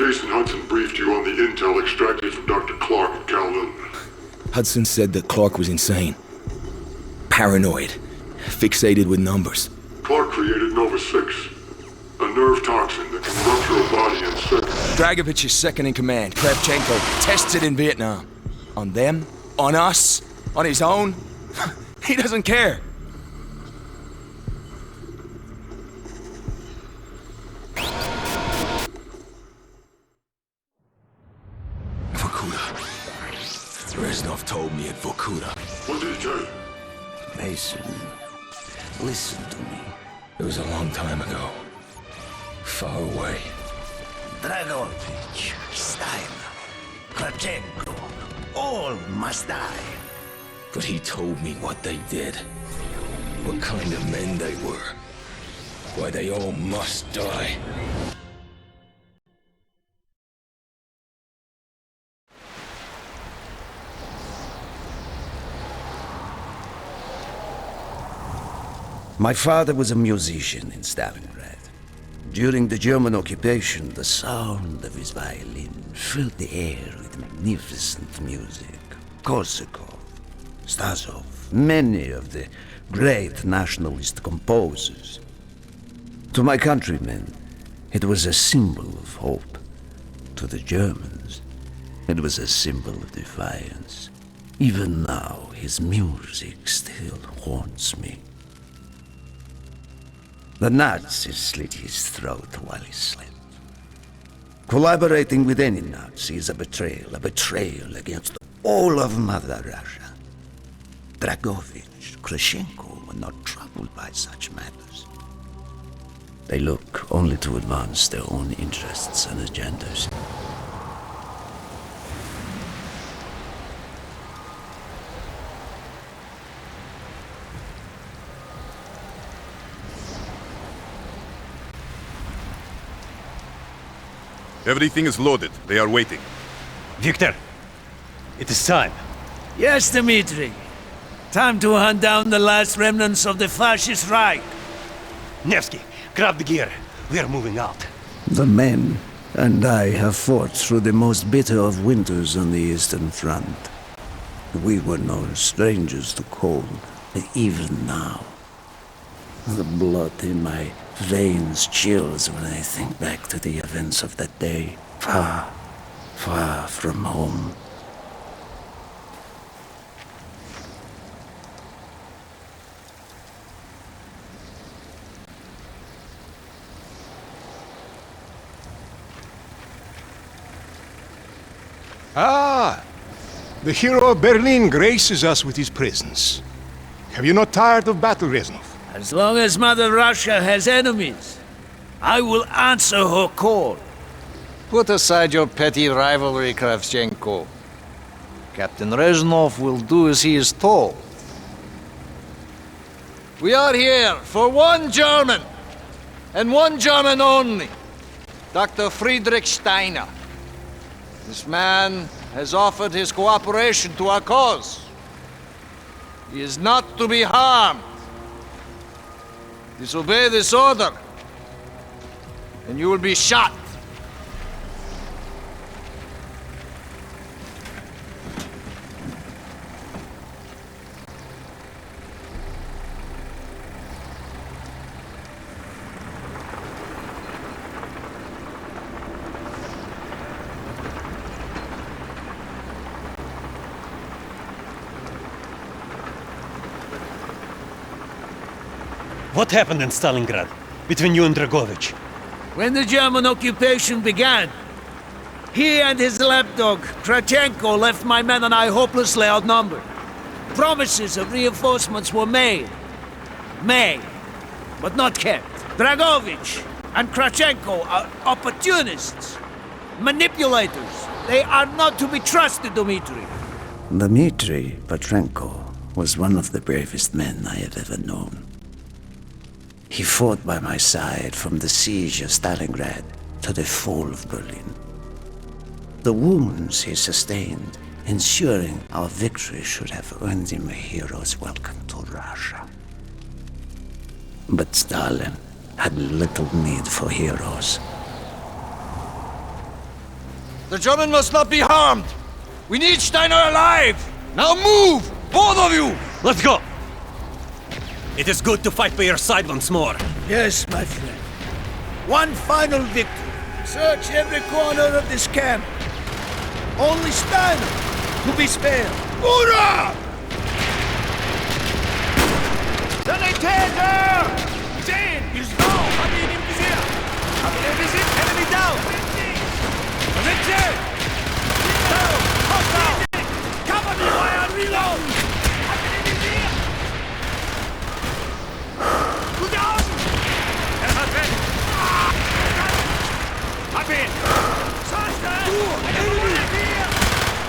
Jason Hudson briefed you on the intel extracted from Dr. Clark at Kowloon. Hudson said that Clark was insane. Paranoid. Fixated with numbers. Clark created Nova 6, a nerve toxin that can rupture a body in seconds. Dragovich is second in command. Kravchenko tested in Vietnam. On them? On us? On his own? He doesn't care. Reznov told me at Vorkuta. What did he tell you? Mason, listen to me. It was a long time ago. Far away. Dragovich, Steiner, Kravchenko, all must die. But he told me what they did. What kind of men they were. Why they all must die. My father was a musician in Stalingrad. During the German occupation, the sound of his violin filled the air with magnificent music. Korsakov, Stasov, many of the great nationalist composers. To my countrymen, it was a symbol of hope. To the Germans, it was a symbol of defiance. Even now, his music still haunts me. The Nazis slit his throat while he slept. Collaborating with any Nazi is a betrayal against all of Mother Russia. Dragovich, Kravchenko were not troubled by such matters. They look only to advance their own interests and agendas. Everything is loaded. They are waiting. Victor, it is time. Yes, Dmitri. Time to hunt down the last remnants of the fascist Reich. Nevsky, grab the gear. We are moving out. The men and I have fought through the most bitter of winters on the Eastern Front. We were no strangers to cold, but even now, the blood in my veins chills when I think back to the events of that day, far, far from home. Ah, the hero of Berlin graces us with his presence. Have you not tired of battle, Reznov? As long as Mother Russia has enemies, I will answer her call. Put aside your petty rivalry, Kravchenko. Captain Reznov will do as he is told. We are here for one German, and one German only. Dr. Friedrich Steiner. This man has offered his cooperation to our cause. He is not to be harmed. Disobey this order, and you will be shot. What happened in Stalingrad between you and Dragovich? When the German occupation began, he and his lapdog, Kravchenko, left my men and I hopelessly outnumbered. Promises of reinforcements were made, but not kept. Dragovich and Kravchenko are opportunists, manipulators. They are not to be trusted, Dmitri. Dmitri Petrenko was one of the bravest men I have ever known. He fought by my side from the siege of Stalingrad to the fall of Berlin. The wounds he sustained, ensuring our victory, should have earned him a hero's welcome to Russia. But Stalin had little need for heroes. The German must not be harmed. We need Steiner alive. Now move, both of you. Let's go! It is good to fight by your side once more. Yes, my friend. One final victory. Search every corner of this camp. Only Steiner to be spared. Hoorah! Sanitäter! Sehen! He's down! Hab ihn im Visier! Hab ihn im Visier! Enemy down! Da sind sie! Down! Hostile! Cover me while I reload! Hab ihn im Visier! Gute Augen! Er hat weg! Hab ihn! Scheiße! Du! Enemy!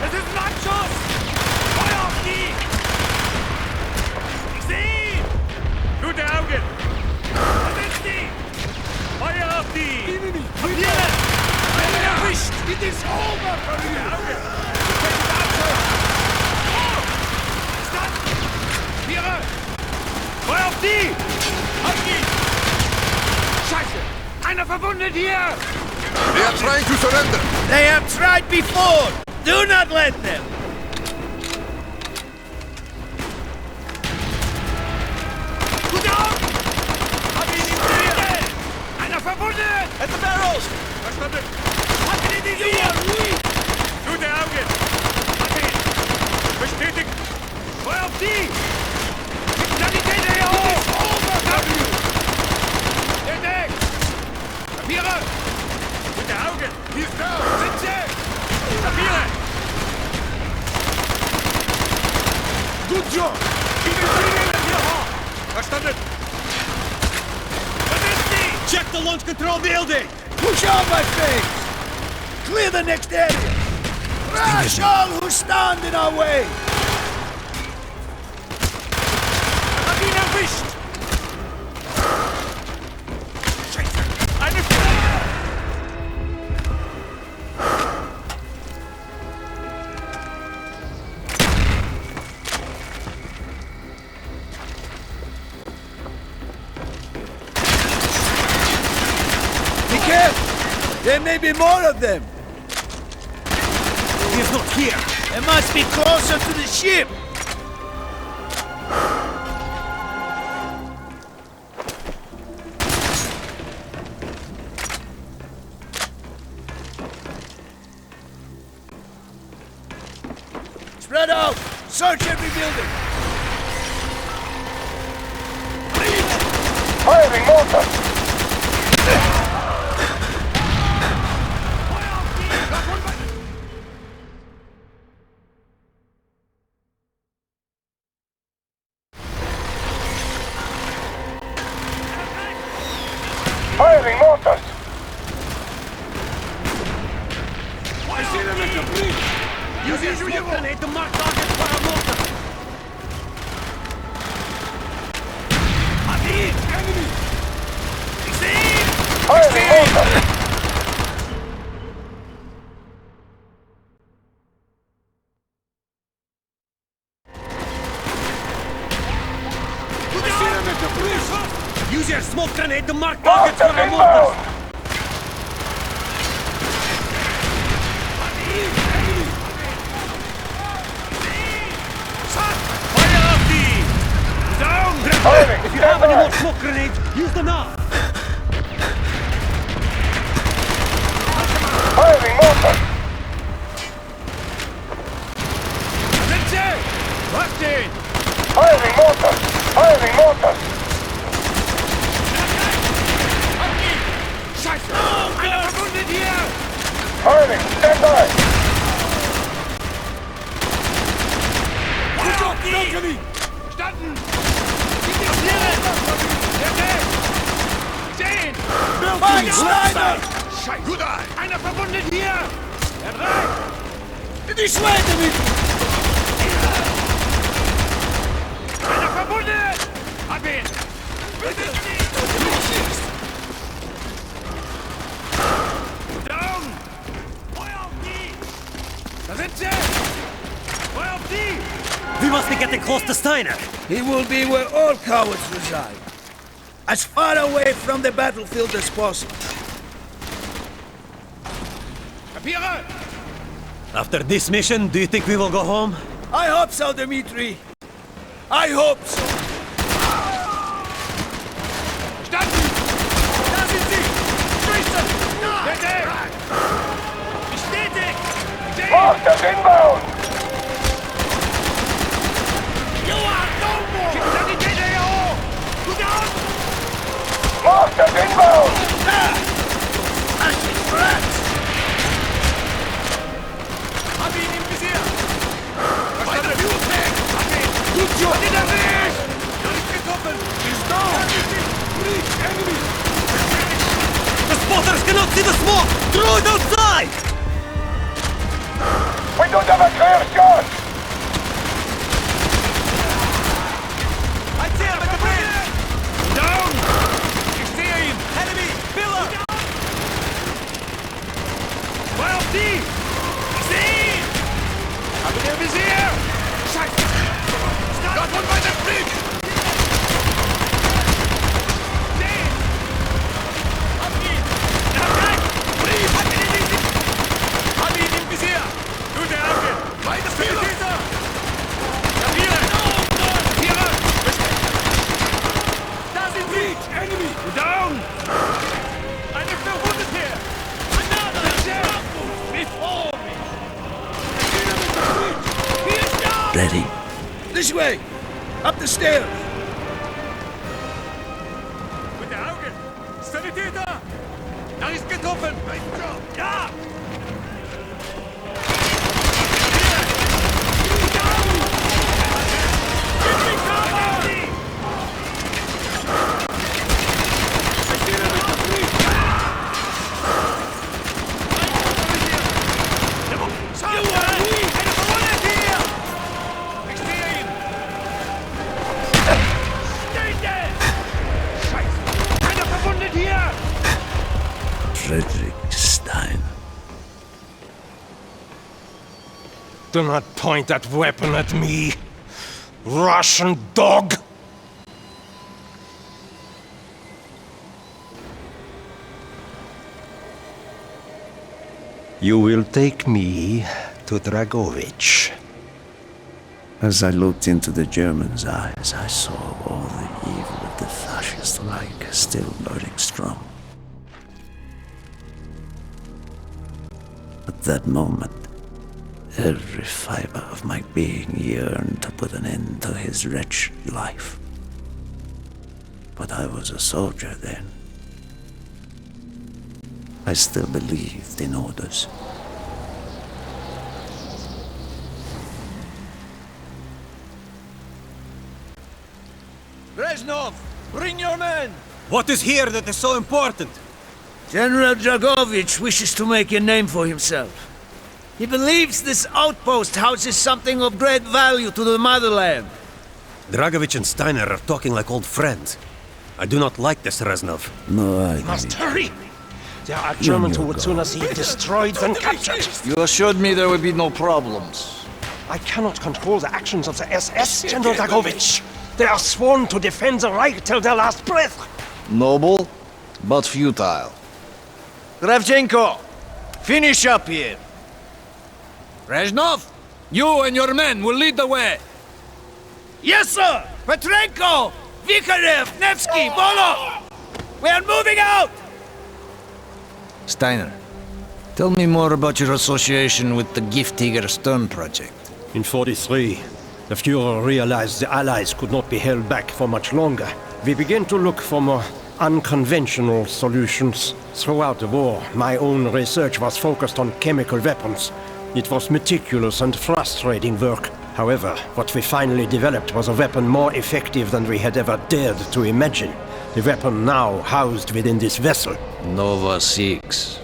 Es ist ein Anschuss! Feuer auf die! Ich seh ihn! Gute Augen! Da sind die! Feuer auf die! Kapieren! Einen erwischt! It is over for you! Gute Augen! Gefällt Anschuss! Oh! Verstanden! Kapiere! Feuer auf die! Auf die! Scheiße! Einer verwundet hier! They are trying to surrender. They have tried before! Do not let them! Gute Augen! Hab ihn im Visier! Einer verwundet! At the barrels! Verstanden! Hab ihn in die Visier! Gute Augen! Hab ihn! Bestätigt! Feuer auf die! Die Sanitäter hier hoch! W! Der Deck! Kapiere! Gute Augen! He's down! Sitze! Kapiere! Good job! Die Befehle hier hoch! Verstanden! Was ist die? Check the launch control building! Push on, my face! Clear the next area! Crash all who stand in our way! Hab ihn erwischt! Scheiße! Eine Feuer! Be careful! There may be more of them! He is not here! They must be closer to the ship! Spread out! Search every building! Firing mortar! Firing mortars! I see them at the bridge! Use your smoke grenade to mark targets for our mortar! Hab ihn! Enemy! Ich seh ihn! Firing mortars! I see them at the bridge! Use your smoke grenade to mark targets for our Mortars mortars! inbound! Hab ihn! Enemy! Shot! Feuer auf die! Down! Firing! If you have any more Stand smoke grenades, use them now! by! Firing mortars! Sind sie? Macht ihn! Firing mortars! Firing mortars! Hab ihn! Scheiße! Einer verwundet hier! Firing! Stand by! Feuer auf die! Verstanden! Kapieren! Der Deck! Sehen! Fight, Steiner! Scheiße! Gut an! Einer verwundet hier! Der Dreck! This way, David! Einer verwundet! Hab ihn! Bitte Down! Feuer auf die! Da sind sie! Feuer auf die! We must be getting close to Steiner! He will be where all cowards reside. As far away from the battlefield as possible. Kapiere! After this mission, do you think we will go home? I hope so, Dmitri. I hope so. Standen! Da sind sie! Schüsse! Bitte! Bestätigt! Masters inbound! You are no more! Sanitäter hier hoch! Gut aus! Masters inbound! Hab ihn im Visier! Weiter Fußweg! Hab ihn! Gut so! Hat ihn erwischt! Da ist getroffen! He's down! Reach enemy! The spotters cannot see the smoke! Throw it outside! We don't have a clear shot! I see him at the bridge! Down! Ich sehe ihn! Enemy! Pillar! Zwei auf die! Ich sehe ihn! Hab ihn im Visier! Scheiße! Gott und weiter Bridge! Seh! Hab ihn! Ja, rein! Brief! Hab ihn im Visier! Hab ihn im Visier! Gute Ecke! Weiter Sanitäter! Kapiere! Kapiere! Da sind sie! Enemy! Down! Eine Verwundete! Another! Before me! He is down! Ready? This way! Up the stairs! Gute Augen! Sanitäter! Da ist getroffen! Ja! Frederick Stein. Do not point that weapon at me, Russian dog! You will take me to Dragovich. As I looked into the German's eyes, I saw all the evil of the fascist Reich still burning strong. At that moment, every fiber of my being yearned to put an end to his wretched life. But I was a soldier then. I still believed in orders. Reznov! Bring your men! What is here that is so important? General Dragovich wishes to make a name for himself. He believes this outpost houses something of great value to the motherland. Dragovich and Steiner are talking like old friends. I do not like this, Reznov. No, I Must hurry! There are Germans who would sooner see it destroyed than captured. You assured me there would be no problems. I cannot control the actions of the SS, General Dragovich. They are sworn to defend the Reich till their last breath. Noble, but futile. Kravchenko, finish up here. Reznov, you and your men will lead the way. Yes, sir! Petrenko! Vikarev! Nevsky! Volov! We are moving out! Steiner, tell me more about your association with the Giftiger Stern project. In 43, the Führer realized the Allies could not be held back for much longer. We began to look for more unconventional solutions. Throughout the war, my own research was focused on chemical weapons. It was meticulous and frustrating work. However, what we finally developed was a weapon more effective than we had ever dared to imagine. The weapon now housed within this vessel. Nova 6.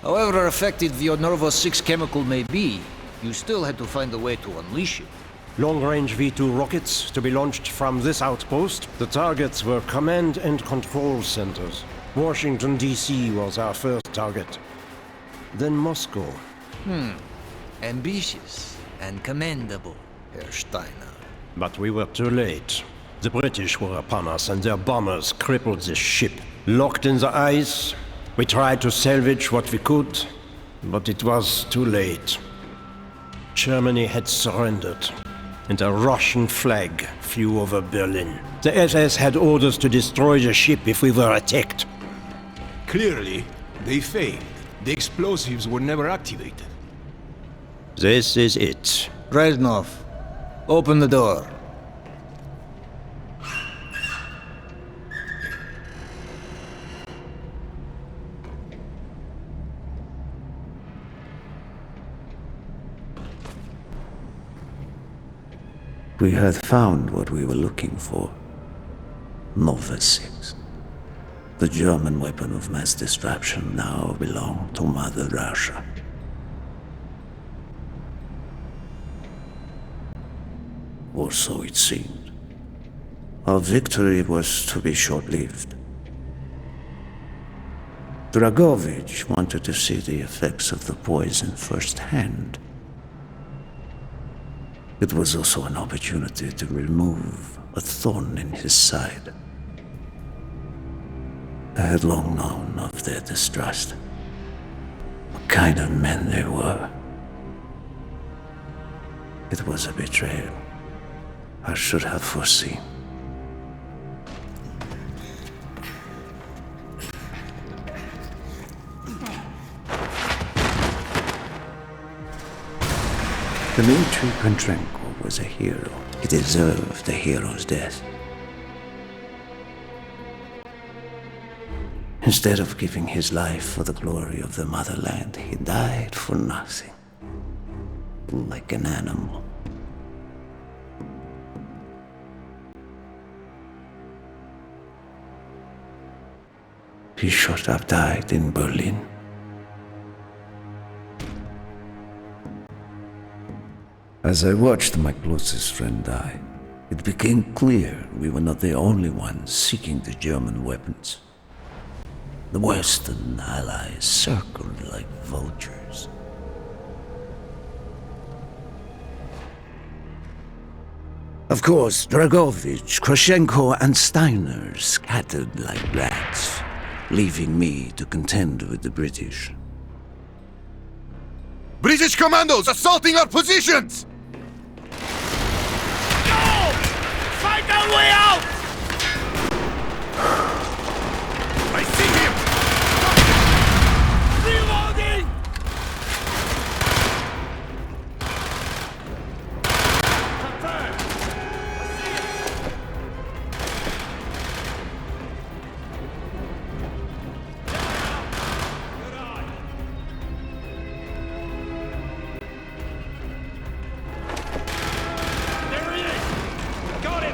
However effective your Nervo 6 chemical may be, you still had to find a way to unleash it. Long-range V2 rockets to be launched from this outpost. The targets were command and control centers. Washington, D.C. was our first target. Then Moscow. Ambitious and commendable, Herr Steiner. But we were too late. The British were upon us and their bombers crippled the ship. Locked in the ice, we tried to salvage what we could, but it was too late. Germany had surrendered, and a Russian flag flew over Berlin. The SS had orders to destroy the ship if we were attacked. Clearly, they failed. The explosives were never activated. This is it. Reznov, open the door. We had found what we were looking for. Nova 6. The German weapon of mass destruction now belonged to Mother Russia. Or so it seemed. Our victory was to be short-lived. Dragovich wanted to see the effects of the poison firsthand. It was also an opportunity to remove a thorn in his side. I had long known of their distrust. What kind of men they were. It was a betrayal I should have foreseen. Dmitri Kontrenko was a hero. He deserved a hero's death. Instead of giving his life for the glory of the motherland, he died for nothing. Like an animal. He should have died in Berlin. As I watched my closest friend die, it became clear we were not the only ones seeking the German weapons. The Western allies circled like vultures. Of course, Dragovich, Krashenko, and Steiner scattered like rats, leaving me to contend with the British. British commandos assaulting our positions! Fight our way out! I see him! Reloading!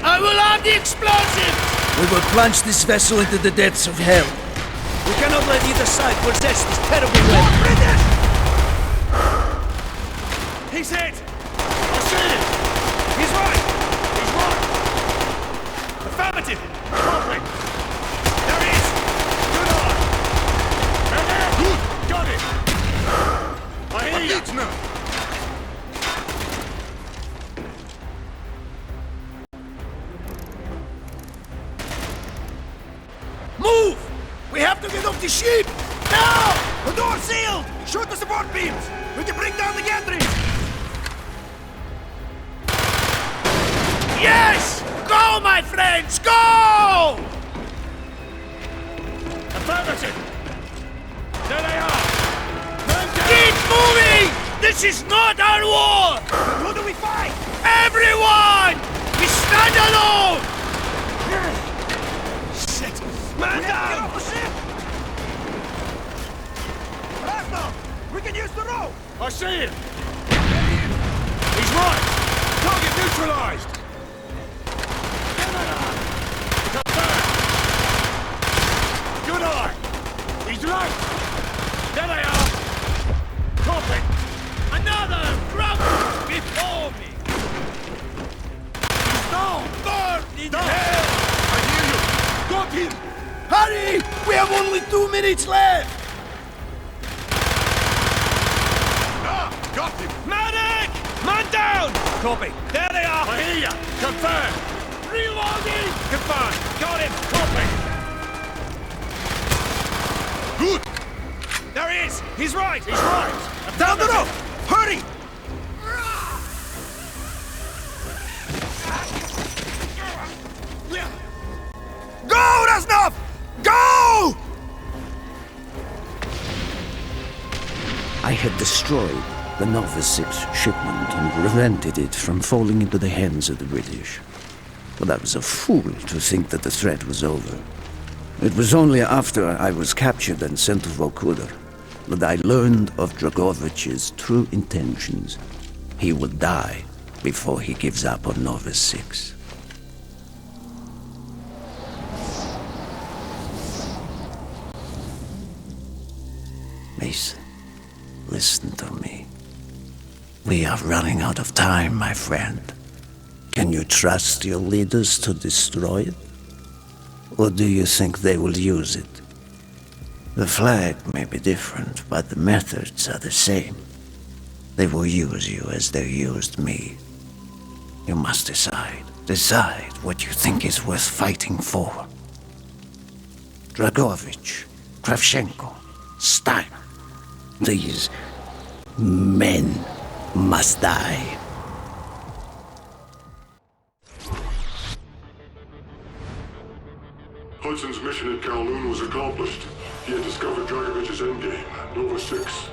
I will arm the explosives! We will plunge this vessel into the depths of hell. We cannot let either side possess this terrible weapon. British! He's hit! I see him! He's right! He's right! Affirmative! Perfect! There he is! Good eye! And there! Good! Got it! I hear you! Move! We have to get off the ship! Now! The door's sealed! Shoot the support beams! We can bring down the gantry! Yes! Go, my friends! Go! Affirmative! There they are! Keep moving! This is not our war! Then who do we fight? Everyone! We stand alone! Shit! Man down! Get off the ship! Raznov! We can use the rope! I see him! He's right! Target neutralized! Good eye! He's right! There they are! in hell! I hear you! Got him! Hurry! We have only 2 minutes left! Ah! Got him! Medic! Man down! Copy. There they are! I hear ya! Confirm! Reloading! Confirm! Got him! Copy! Good! There he is! He's right! He's right! Down the road! Hurry! Go, Reznov! Go! I had destroyed the Nova 6 shipment and prevented it from falling into the hands of the British. But I was a fool to think that the threat was over. It was only after I was captured and sent to Vokuder that I learned of Dragovich's true intentions. He will die before he gives up on Nova 6. Mason, listen to me. We are running out of time, my friend. Can you trust your leaders to destroy it? Or do you think they will use it? The flag may be different, but the methods are the same. They will use you as they used me. You must decide. Decide what you think is worth fighting for. Dragovich, Kravchenko, Steiner. These men must die. Hudson's mission at Kowloon was accomplished. He had discovered Dragovich's endgame, Nova 6.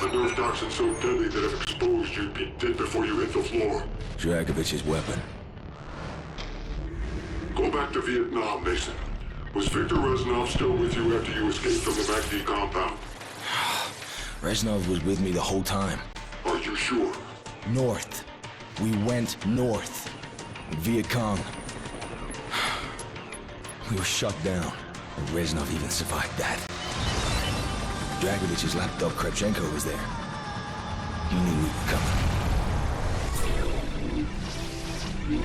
A nerve toxin so deadly that if exposed, you'd be dead before you hit the floor. Dragovich's weapon. Go back to Vietnam, Mason. Was Victor Reznov still with you after you escaped from the MACD compound? Reznov was with me the whole time. Are you sure? North. We went north. Viet Cong. We were shut down, and Reznov even survived that. Dragovich's lapdog Kravchenko was there. He knew we were coming.